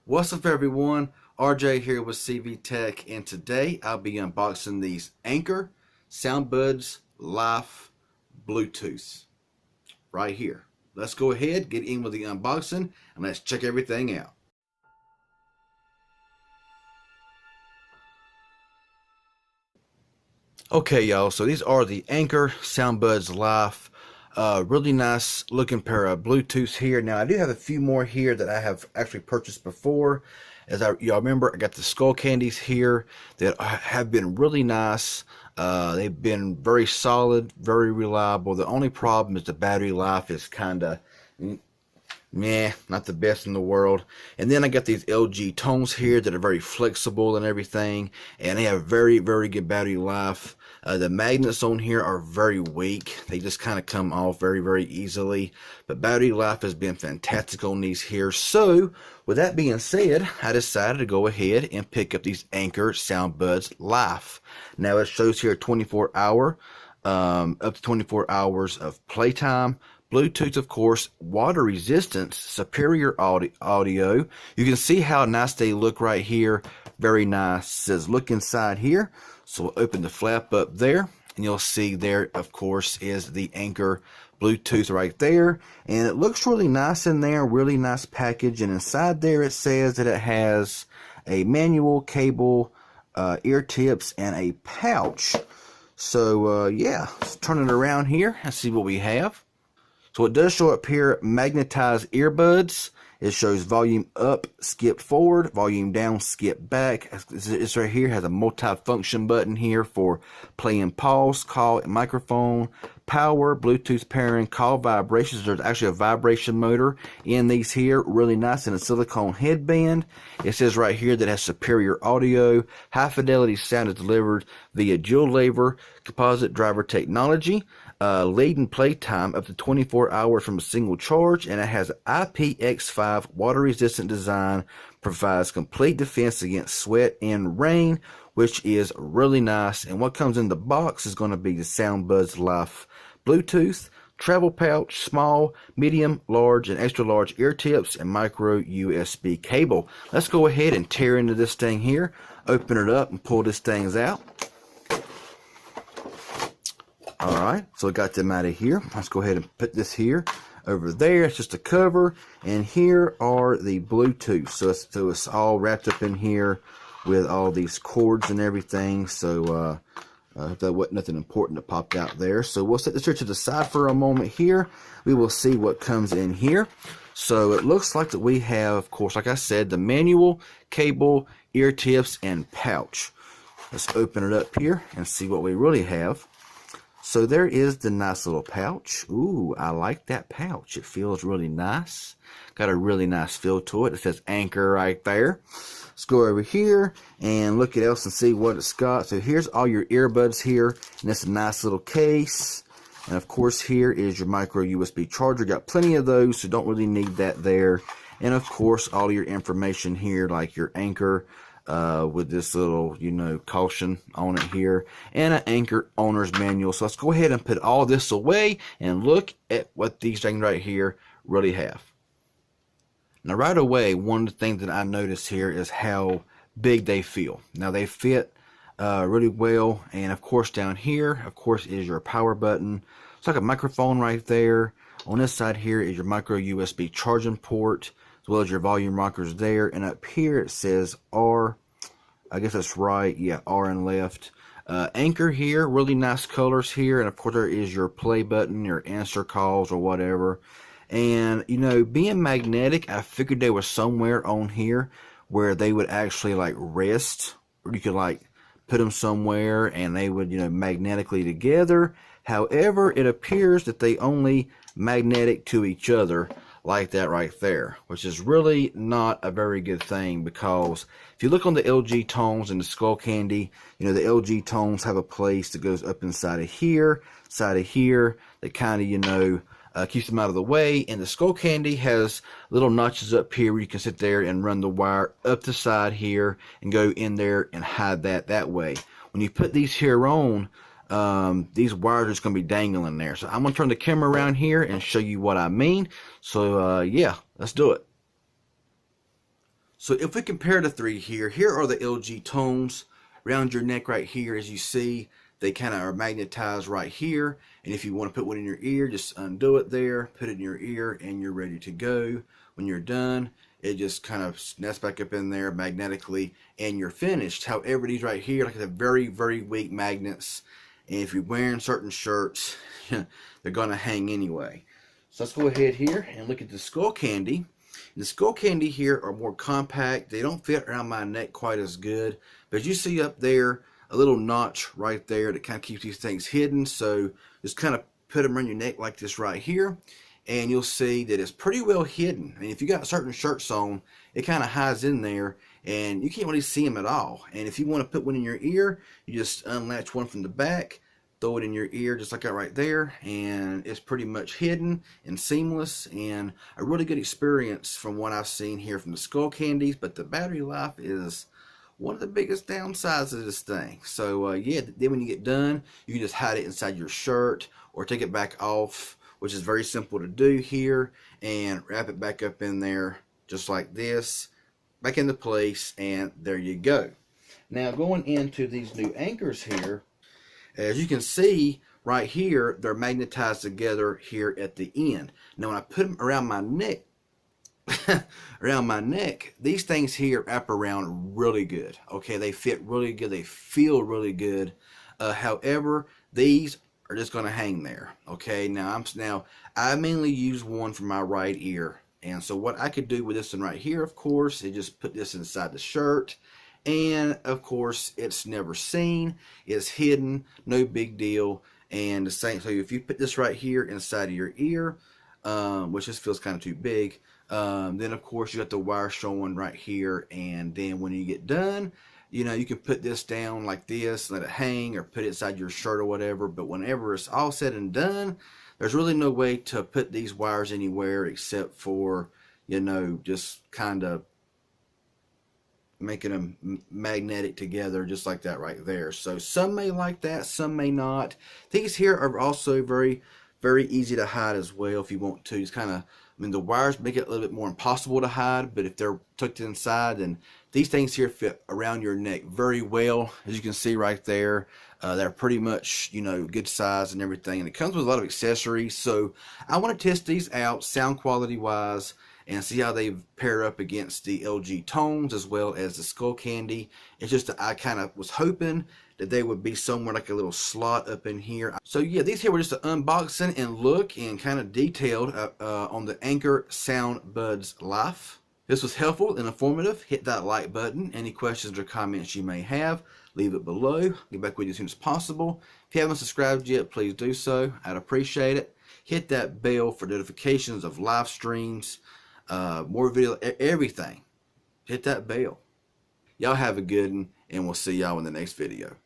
What's up everyone, RJ here with CV Tech, and today I'll be unboxing these Anker SoundBuds Live Bluetooth right here. Let's go ahead, get in with the unboxing, and let's check everything out. Okay y'all, so these are the Anker SoundBuds Live. Really nice looking pair of Bluetooths here. Now I do have a few more here that I have actually purchased before. As y'all remember, I got the SkullCandies here that have been really nice. They've been very solid, very reliable. The only problem is the battery life is kind of meh, not the best in the world. And then I got these LG tones here that are very flexible and everything, and they have very good battery life. The magnets on here are very weak. They just kind of come off very easily, but battery life has been fantastic on these here. So with that being said, I decided to go ahead and pick up these Anker SoundBuds Live. Now it shows here 24-hour up to 24 hours of playtime. Bluetooth, of course, water resistance, superior audio. You can see how nice they look right here. Very nice. It says look inside here. So we'll open the flap up there, and you'll see there, of course, is the Anker Bluetooth right there. And it looks really nice in there, really nice package. And inside there it says that it has a manual, cable, ear tips, and a pouch. So yeah, let's turn it around here and see what we have. So it does show up here, magnetized earbuds. It shows volume up, skip forward, volume down, skip back. It's right here, has a multi-function button here for playing pause, call, microphone, power, Bluetooth pairing, call vibrations. There's actually a vibration motor in these here, really nice, in a silicone headband. It says right here that it has superior audio. High fidelity sound is delivered via dual lever composite driver technology. Lead and playtime up to 24 hours from a single charge, and it has Px5 Water-Resistant Design, provides complete defense against sweat and rain, which is really nice. And what comes in the box is going to be the SoundBuds Live Bluetooth, travel pouch, small, medium, large, and extra large ear tips, and micro USB cable. Let's go ahead and tear into this thing here, open it up, and pull these things out. Alright, so I got them out of here. Let's go ahead and put this here. Over there, it's just a cover, and here are the Bluetooth. So it's all wrapped up in here with all these cords and everything. So that wasn't nothing important that popped out there. So we'll set this here to the side for a moment here. We will see what comes in here. So it looks like that we have, of course, like I said, the manual, cable, ear tips, and pouch. Let's open it up here and see what we really have. So there is the nice little pouch. Ooh, I like that pouch. It feels really nice. Got a really nice feel to it. It says Anker right there. Let's go over here and look at else and see what it's got. So here's all your earbuds here, and it's a nice little case. And of course here is your micro USB charger. Got plenty of those, so don't really need that there. And of course all your information here, like your Anker, with this little, caution on it here, and an Anker owner's manual. So let's go ahead and put all this away and look at what these things right here really have. Now right away, one of the things that I notice here is how big they feel. Now they fit really well, and of course down here, of course, is your power button. It's like a microphone right there. On this side here is your micro USB charging port, as well as your volume rockers there. And up here it says R, I guess that's right, yeah, R and left. Anker here, really nice colors here. And of course there is your play button, your answer calls or whatever. And being magnetic, I figured they were somewhere on here where they would actually like rest, or you could like put them somewhere and they would magnetically together. However, it appears that they only magnetic to each other like that right there, which is really not a very good thing, because if you look on the LG tones and the SkullCandy, the LG tones have a place that goes up inside of here, that kind of keeps them out of the way. And the SkullCandy has little notches up here where you can sit there and run the wire up the side here and go in there and hide that way. When you put these here on, these wires are just going to be dangling there. So I'm going to turn the camera around here and show you what I mean. So yeah, let's do it. So if we compare the three here, here are the LG tones around your neck right here. As you see, they kind of are magnetized right here. And if you want to put one in your ear, just undo it there, put it in your ear, and you're ready to go. When you're done, it just kind of snaps back up in there magnetically, and you're finished. However, these right here, like I said, very, very weak magnets. And if you're wearing certain shirts, they're going to hang anyway. So let's go ahead here and look at the SkullCandy. The SkullCandy here are more compact. They don't fit around my neck quite as good. But you see up there, a little notch right there that kind of keeps these things hidden. So just kind of put them around your neck like this right here, and you'll see that it's pretty well hidden. I mean, if you got certain shirts on, it kind of hides in there, and you can't really see them at all. And if you want to put one in your ear, you just unlatch one from the back, throw it in your ear just like that right there, and it's pretty much hidden and seamless, and a really good experience from what I've seen here from the SkullCandies. But the battery life is one of the biggest downsides of this thing. So yeah, then when you get done, you can just hide it inside your shirt or take it back off, which is very simple to do here, and wrap it back up in there just like this, back into place, and there you go. Now going into these new anchors here, as you can see right here, they're magnetized together here at the end. Now when I put them around my neck, these things here wrap around really good. Okay, they fit really good, they feel really good. However, these are just going to hang there. Okay, now I mainly use one for my right ear, and so what I could do with this one right here, of course, is just put this inside the shirt, and of course it's never seen, it's hidden, no big deal. And the same, so if you put this right here inside of your ear, which just feels kind of too big, then of course you got the wire showing right here, and then when you get done, you know, you can put this down like this, let it hang, or put it inside your shirt or whatever. But whenever it's all said and done, there's really no way to put these wires anywhere except for, you know, just kind of making them magnetic together just like that right there. So some may like that, some may not. These here are also very, very easy to hide as well if you want to. It's kind of, I mean, the wires make it a little bit more impossible to hide, but if they're tucked inside, then these things here fit around your neck very well. As you can see right there, they're pretty much, you know, good size and everything. And it comes with a lot of accessories. So I want to test these out sound quality wise and see how they pair up against the LG tones as well as the SkullCandy. It's just that I kind of was hoping that they would be somewhere like a little slot up in here. So yeah, these here were just an unboxing and look and kind of detailed on the Anker SoundBuds Life. This was helpful and informative. Hit that like button. Any questions or comments you may have, leave it below. Get back with you as soon as possible. If you haven't subscribed yet, please do so. I'd appreciate it. Hit that bell for notifications of live streams, more video, everything. Hit that bell. Y'all have a good one, and we'll see y'all in the next video.